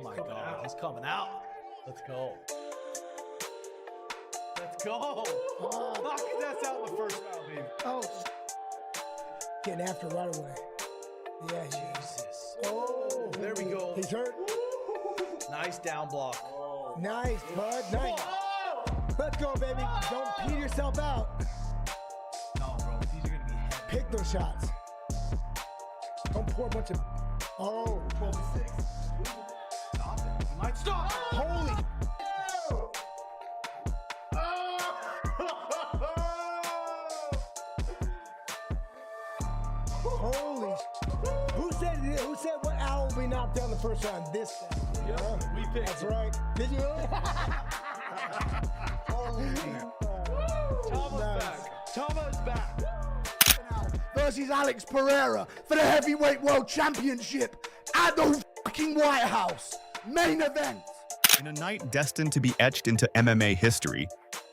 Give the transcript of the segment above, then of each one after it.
my God, he's coming out. Let's go. Let's go. Knock his ass out in the first round, baby. Oh, getting after right away. Yeah, Jesus. Oh, there we go. He's hurt. Nice down block. Nice, bud. Nice. Let's go, baby. Don't pee yourself out. No, bro. These are going to be heavy. Pick those shots. Don't pour a bunch of... Oh. 12 to 6. Stop it. He might stop. Holy... Holy... Who said what owl will be knocked down the first round? This guy. Yep, we picked That's it. right. Did you really? Tama's back. Tama's back. Versus Alex Pereira for the heavyweight world championship at the fucking White House. Main event. In a night destined to be etched into MMA history,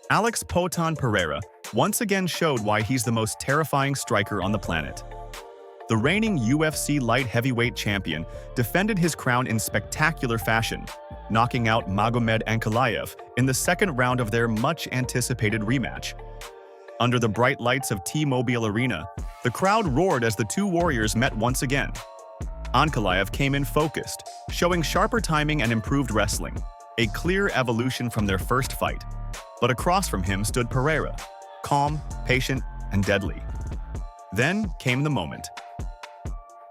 Alex Poatan Pereira once again showed why he's the most terrifying striker on the planet. The reigning UFC light heavyweight champion defended his crown in spectacular fashion, knocking out Magomed Ankalaev in the second round of their much-anticipated rematch. Under the bright lights of T-Mobile Arena, the crowd roared as the two warriors met once again. Ankalaev came in focused, showing sharper timing and improved wrestling, a clear evolution from their first fight. But across from him stood Pereira, calm, patient, and deadly. Then came the moment.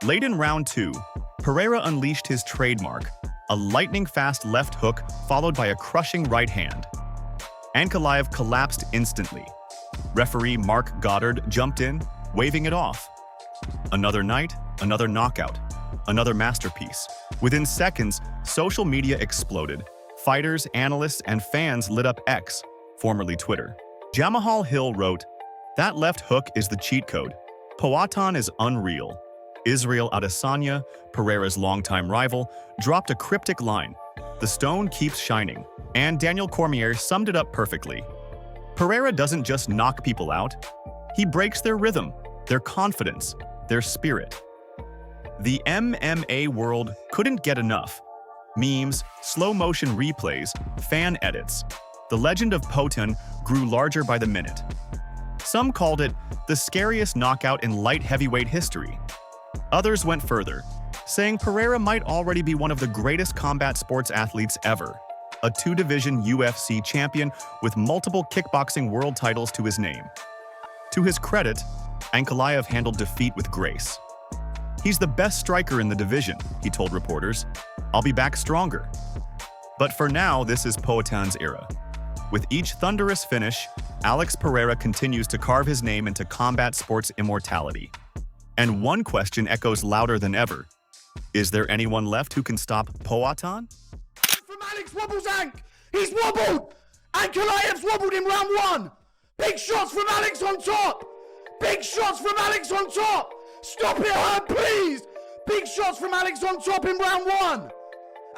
Late in round 2, Pereira unleashed his trademark, a lightning-fast left hook followed by a crushing right hand. Ankalaev collapsed instantly. Referee Mark Goddard jumped in, waving it off. Another night, another knockout, another masterpiece. Within seconds, social media exploded. Fighters, analysts, and fans lit up X, formerly Twitter. Jamahal Hill wrote, "That left hook is the cheat code. Poatan is unreal." Israel Adesanya, Pereira's longtime rival, dropped a cryptic line, "The stone keeps shining," and Daniel Cormier summed it up perfectly. Pereira doesn't just knock people out, he breaks their rhythm, their confidence, their spirit. The MMA world couldn't get enough. Memes, slow-motion replays, fan edits. The legend of Poatan grew larger by the minute. Some called it the scariest knockout in light heavyweight history. Others went further, saying Pereira might already be one of the greatest combat sports athletes ever, a two-division UFC champion with multiple kickboxing world titles to his name. To his credit, Ankalaev handled defeat with grace. "He's the best striker in the division," he told reporters. "I'll be back stronger." But for now, this is Poatan's era. With each thunderous finish, Alex Pereira continues to carve his name into combat sports immortality. And one question echoes louder than ever. Is there anyone left who can stop Poatan? From Alex Wobbles-Ank! He's wobbled! Ankalaev's wobbled in round 1! Big shots from Alex on top! Big shots from Alex on top! Stop it, Herb, please! Big shots from Alex on top in round 1!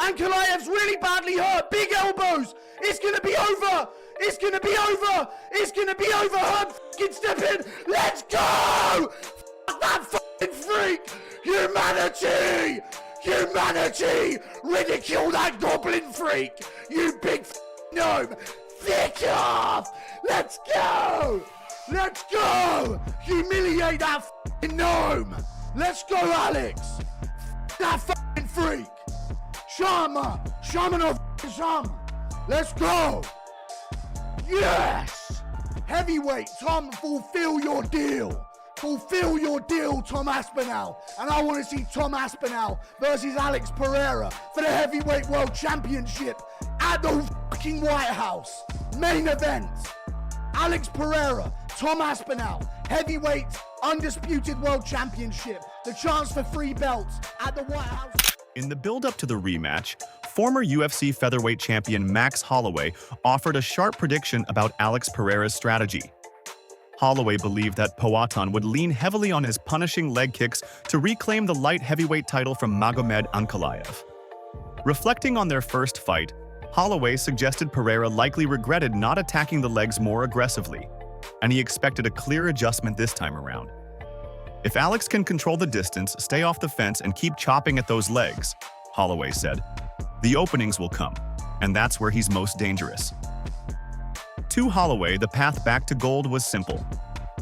Ankalaev's really badly hurt! Big elbows! It's gonna be over! It's gonna be over! It's gonna be over! Herb, f***ing step in! Let's go! That fucking freak! Humanity! Humanity! Ridicule that goblin freak! You big gnome! Thick off! Let's go! Let's go! Humiliate that fucking gnome! Let's go, Alex! That fucking freak! Shama! Shamanov Shama! Let's go! Yes! Heavyweight, Tom, fulfill your deal! Fulfill your deal, Tom Aspinall. And I want to see Tom Aspinall versus Alex Pereira for the heavyweight world championship at the fucking White House. Main event. Alex Pereira, Tom Aspinall, heavyweight undisputed world championship. The chance for 3 belts at the White House. In the build-up to the rematch, former UFC featherweight champion Max Holloway offered a sharp prediction about Alex Pereira's strategy. Holloway believed that Poatan would lean heavily on his punishing leg kicks to reclaim the light heavyweight title from Magomed Ankalaev. Reflecting on their first fight, Holloway suggested Pereira likely regretted not attacking the legs more aggressively, and he expected a clear adjustment this time around. If Alex can control the distance, stay off the fence, and keep chopping at those legs, Holloway said, The openings will come, and that's where he's most dangerous. To Holloway, the path back to gold was simple.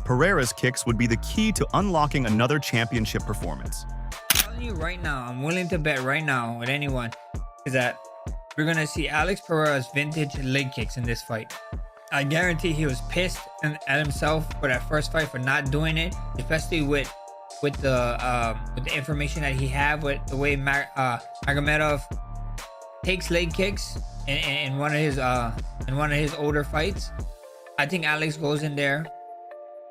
Pereira's kicks would be the key to unlocking another championship performance. I'm telling you right now, I'm willing to bet right now with anyone, is that we're going to see Alex Pereira's vintage leg kicks in this fight. I guarantee he was pissed at himself for that first fight for not doing it, especially with the information that he had, with the way Magomed takes leg kicks in one of his older fights. I think Alex goes in there,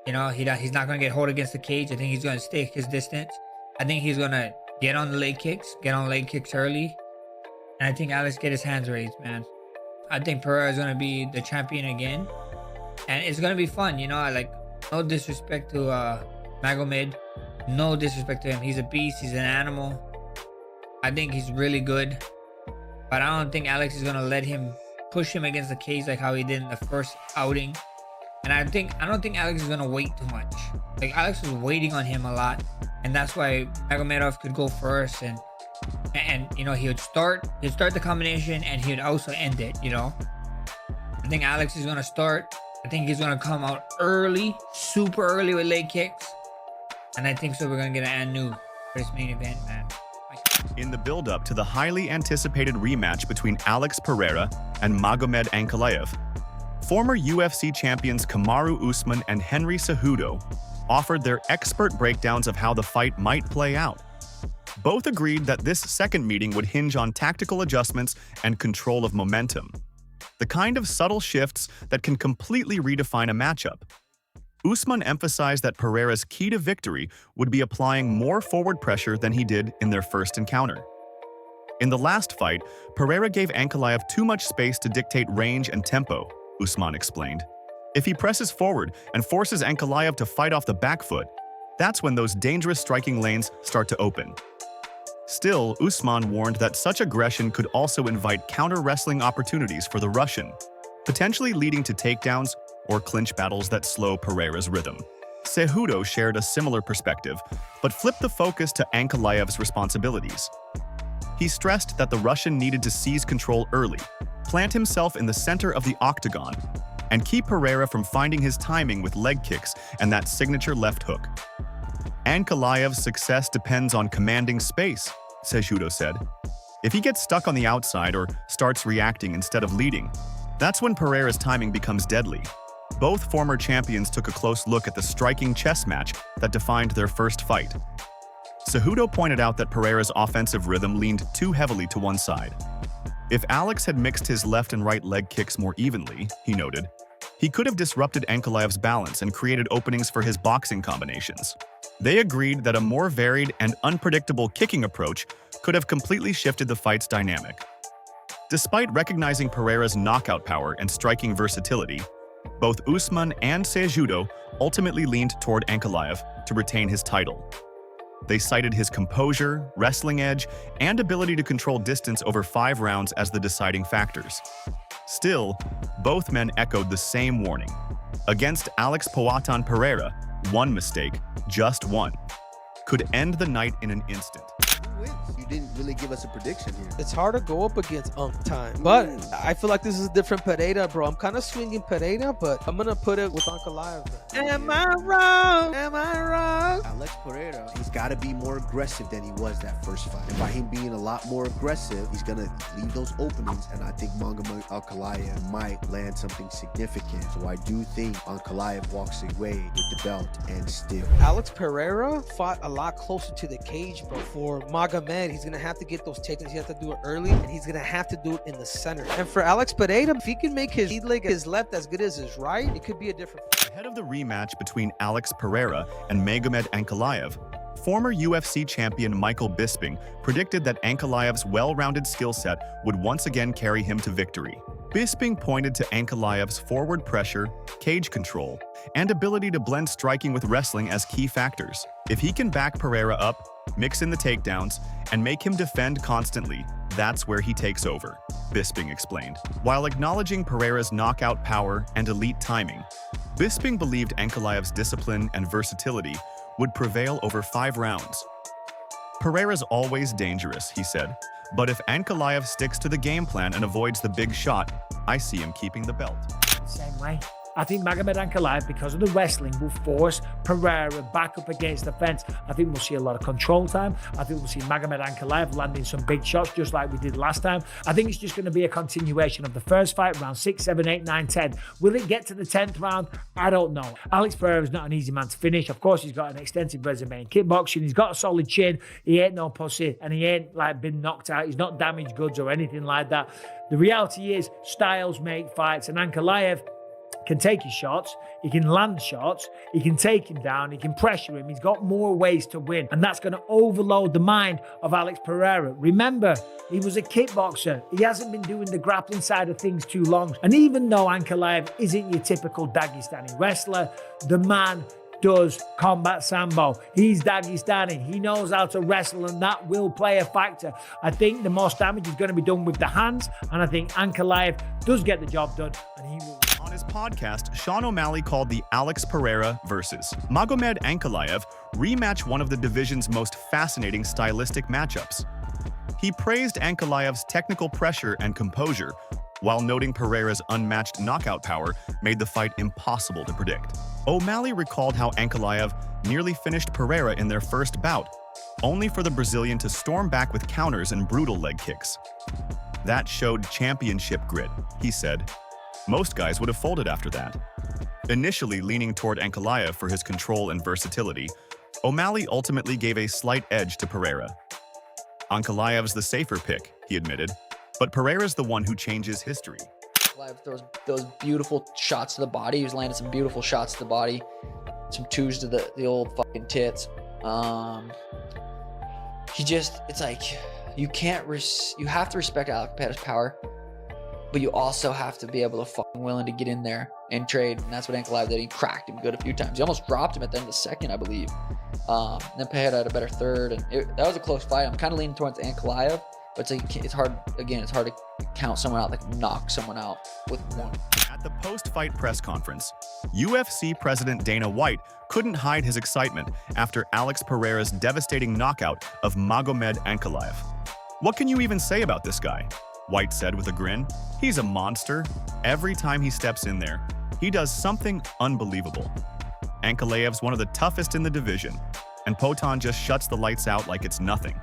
you know, he's not gonna get hold against the cage. I think he's gonna stay his distance. I think he's gonna get on leg kicks early, and I think Alex get his hands raised, man. I think Pereira is gonna be the champion again, and it's gonna be fun, you know. Like, no disrespect to Magomed, no disrespect to him. He's a beast. He's an animal. I think he's really good, but I don't think Alex is gonna let him push him against the cage like how he did in the first outing. And I don't think Alex is gonna wait too much. Like, Alex was waiting on him a lot, and that's why Magomed could go first, and you know, he'd start the combination and he'd also end it, you know. I think Alex is gonna start. I think he's gonna come out early, super early with leg kicks, and I think so we're gonna get an new for this main event, man. In the build-up to the highly anticipated rematch between Alex Pereira and Magomed Ankalaev, former UFC champions Kamaru Usman and Henry Cejudo offered their expert breakdowns of how the fight might play out. Both agreed that this second meeting would hinge on tactical adjustments and control of momentum, the kind of subtle shifts that can completely redefine a matchup. Usman emphasized that Pereira's key to victory would be applying more forward pressure than he did in their first encounter. In the last fight, Pereira gave Ankalaev too much space to dictate range and tempo, Usman explained. If he presses forward and forces Ankalaev to fight off the back foot, that's when those dangerous striking lanes start to open. Still, Usman warned that such aggression could also invite counter-wrestling opportunities for the Russian, potentially leading to takedowns or clinch battles that slow Pereira's rhythm. Cejudo shared a similar perspective, but flipped the focus to Ankalaev's responsibilities. He stressed that the Russian needed to seize control early, plant himself in the center of the octagon, and keep Pereira from finding his timing with leg kicks and that signature left hook. Ankalaev's success depends on commanding space, Cejudo said. If he gets stuck on the outside or starts reacting instead of leading, that's when Pereira's timing becomes deadly. Both former champions took a close look at the striking chess match that defined their first fight. Cejudo pointed out that Pereira's offensive rhythm leaned too heavily to one side. If Alex had mixed his left and right leg kicks more evenly, he noted, he could have disrupted Ankalaev's balance and created openings for his boxing combinations. They agreed that a more varied and unpredictable kicking approach could have completely shifted the fight's dynamic. Despite recognizing Pereira's knockout power and striking versatility, both Usman and Cejudo ultimately leaned toward Ankalaev to retain his title. They cited his composure, wrestling edge, and ability to control distance over 5 rounds as the deciding factors. Still, both men echoed the same warning. Against Alex Poatan Pereira, one mistake, just one, could end the night in an instant. Who wins? You didn't really give us a prediction here. It's hard to go up against time, but I feel like this is a different Pereira, bro. I'm kind of swinging Pereira, but I'm gonna put it with Ankalaev. Am I wrong? Am I wrong? Alex Pereira, he's got to be more aggressive than he was that first fight. And by him being a lot more aggressive, he's gonna leave those openings, and I think Magomed Ankalaev might land something significant. So I do think Ankalaev walks away with the belt and still. Alex Pereira fought a lot closer to the cage, bro. For Magomed, he's gonna have to get those takedowns. He has to do it early, and he's gonna have to do it in the center. And for Alex Pereira, if he can make his lead leg, his left as good as his right, it could be a different. Ahead of the rematch between Alex Pereira and Magomed Ankalaev, former UFC champion Michael Bisping predicted that Ankalaev's well-rounded skill set would once again carry him to victory. Bisping pointed to Ankalaev's forward pressure, cage control, and ability to blend striking with wrestling as key factors. If he can back Pereira up, mix in the takedowns, and make him defend constantly, that's where he takes over, Bisping explained. While acknowledging Pereira's knockout power and elite timing, Bisping believed Ankalaev's discipline and versatility would prevail over 5 rounds. Pereira's always dangerous, he said, But if Ankalaev sticks to the game plan and avoids the big shot, I see him keeping the belt. Same way. I think Magomed Ankalaev, because of the wrestling, will force Pereira back up against the fence. I think we'll see a lot of control time. I think we'll see Magomed Ankalaev landing some big shots just like we did last time. I think it's just going to be a continuation of the first fight, round 6, 7, 8, 9, 10. Will it get to the 10th round? I don't know. Alex Pereira is not an easy man to finish. Of course, he's got an extensive resume in kickboxing. He's got a solid chin. He ain't no pussy, and he ain't like been knocked out. He's not damaged goods or anything like that. The reality is, styles make fights, and Ankalaev can take his shots, he can land shots, he can take him down, he can pressure him, he's got more ways to win, and that's going to overload the mind of Alex Pereira. Remember, he was a kickboxer, he hasn't been doing the grappling side of things too long, and even though Ankalaev isn't your typical Dagestani wrestler, the man does combat sambo. He's Dagestani. He knows how to wrestle, and that will play a factor. I think the most damage is going to be done with the hands, and I think Ankalaev does get the job done, and he will. On his podcast, Sean O'Malley called the Alex Pereira versus Magomed Ankalaev rematch one of the division's most fascinating stylistic matchups. He praised Ankalaev's technical pressure and composure, while noting Pereira's unmatched knockout power made the fight impossible to predict. O'Malley recalled how Ankalaev nearly finished Pereira in their first bout, only for the Brazilian to storm back with counters and brutal leg kicks. That showed championship grit, he said. Most guys would have folded after that. Initially leaning toward Ankalaev for his control and versatility, O'Malley ultimately gave a slight edge to Pereira. Ankalaev's the safer pick, he admitted, but Pereira's the one who changes history. Those beautiful shots to the body. He was landing some beautiful shots to the body, some twos to the old fucking tits. It's like you have to respect Alex Pereira's power, but you also have to be able to fucking willing to get in there and trade, and that's what Ankalaev did. He cracked him good a few times. He almost dropped him at the end of the second, I believe. Then Pereira had a better third, and that was a close fight. I'm kind of leaning towards Ankalaev. But it's hard to count someone out, like knock someone out with one. At the post-fight press conference, UFC President Dana White couldn't hide his excitement after Alex Pereira's devastating knockout of Magomed Ankalaev. "What can you even say about this guy?" White said with a grin. "He's a monster. Every time he steps in there, he does something unbelievable. Ankalaev's one of the toughest in the division, and Poatan just shuts the lights out like it's nothing."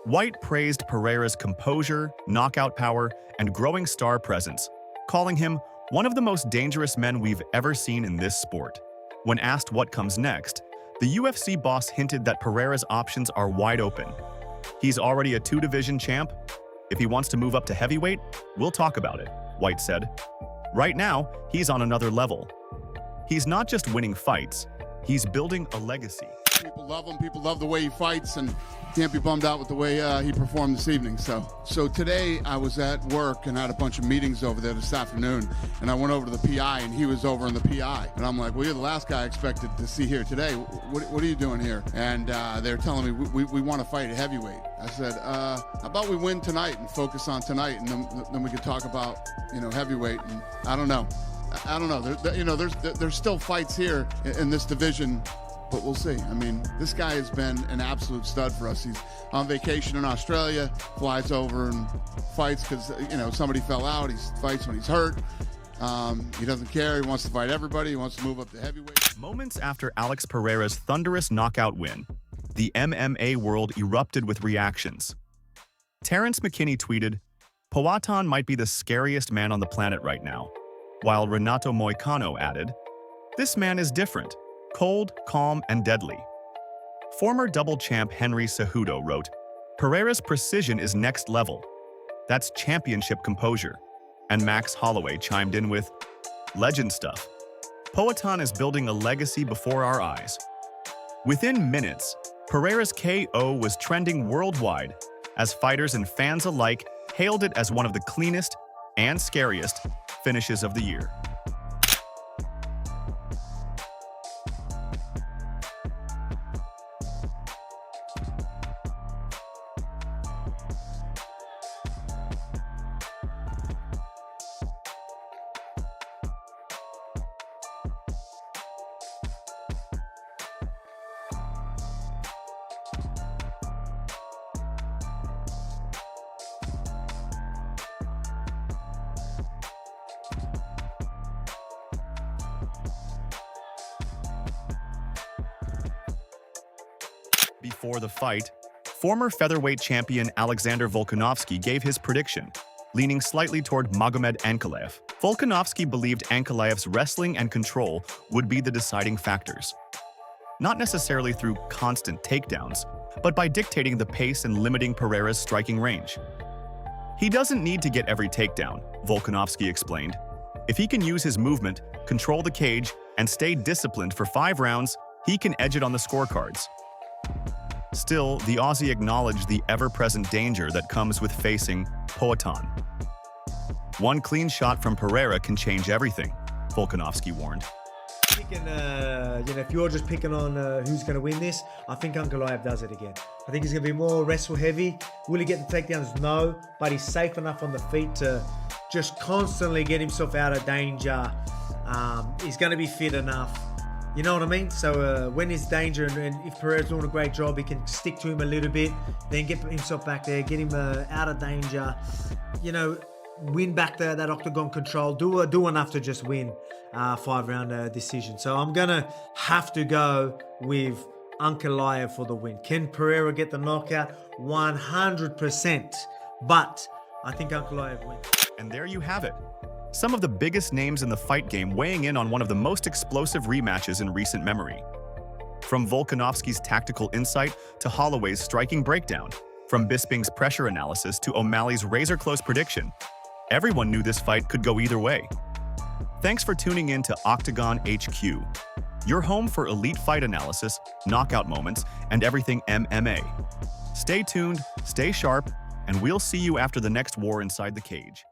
White praised Pereira's composure, knockout power, and growing star presence, calling him one of the most dangerous men we've ever seen in this sport. When asked what comes next, the UFC boss hinted that Pereira's options are wide open. "He's already a 2-division champ. If he wants to move up to heavyweight, we'll talk about it," White said. "Right now, he's on another level. He's not just winning fights, he's building a legacy." People love him. People love the way he fights, and can't be bummed out with the way he performed this evening. So today I was at work and had a bunch of meetings over there this afternoon, and I went over to the PI, and he was over in the PI, and I'm like, "Well, you're the last guy I expected to see here today. What are you doing here?" And they're telling me we want to fight at heavyweight. I said, "How about we win tonight and focus on tonight, and then we can talk about heavyweight." And I don't know. There's still fights here in this division. But we'll see. I mean, this guy has been an absolute stud for us. He's on vacation in Australia, flies over and fights because, somebody fell out. He fights when he's hurt. He doesn't care. He wants to fight everybody. He wants to move up to heavyweight. Moments after Alex Pereira's thunderous knockout win, the MMA world erupted with reactions. Terrence McKinney tweeted, "Poatan might be the scariest man on the planet right now," while Renato Moicano added, "This man is different. Cold, calm, and deadly." Former double champ Henry Cejudo wrote, "Pereira's precision is next level. That's championship composure." And Max Holloway chimed in with, "Legend stuff. Poatan is building a legacy before our eyes." Within minutes, Pereira's KO was trending worldwide as fighters and fans alike hailed it as one of the cleanest and scariest finishes of the year. Before the fight, former featherweight champion Alexander Volkanovski gave his prediction, leaning slightly toward Magomed Ankalaev. Volkanovski believed Ankalaev's wrestling and control would be the deciding factors. Not necessarily through constant takedowns, but by dictating the pace and limiting Pereira's striking range. He doesn't need to get every takedown, Volkanovski explained. If he can use his movement, control the cage, and stay disciplined for 5 rounds, he can edge it on the scorecards. Still, the Aussie acknowledged the ever-present danger that comes with facing Poatan. One clean shot from Pereira can change everything, Volkanovski warned. If you're just picking on who's going to win this, I think Ankalaev does it again. I think he's going to be more wrestle heavy. Will he get the takedowns? No, but he's safe enough on the feet to just constantly get himself out of danger. He's going to be fit enough. You know what I mean? So when there's danger and if Pereira's doing a great job, he can stick to him a little bit, then get himself back there, get him out of danger. Win back that octagon control. Do enough to just win 5-round decision. So I'm gonna have to go with Ankalaev for the win. Can Pereira get the knockout? 100%. But I think Ankalaev wins. And there you have it. Some of the biggest names in the fight game weighing in on one of the most explosive rematches in recent memory. From Volkanovski's tactical insight to Holloway's striking breakdown, from Bisping's pressure analysis to O'Malley's razor-close prediction, everyone knew this fight could go either way. Thanks for tuning in to Octagon HQ, your home for elite fight analysis, knockout moments, and everything MMA. Stay tuned, stay sharp, and we'll see you after the next war inside the cage.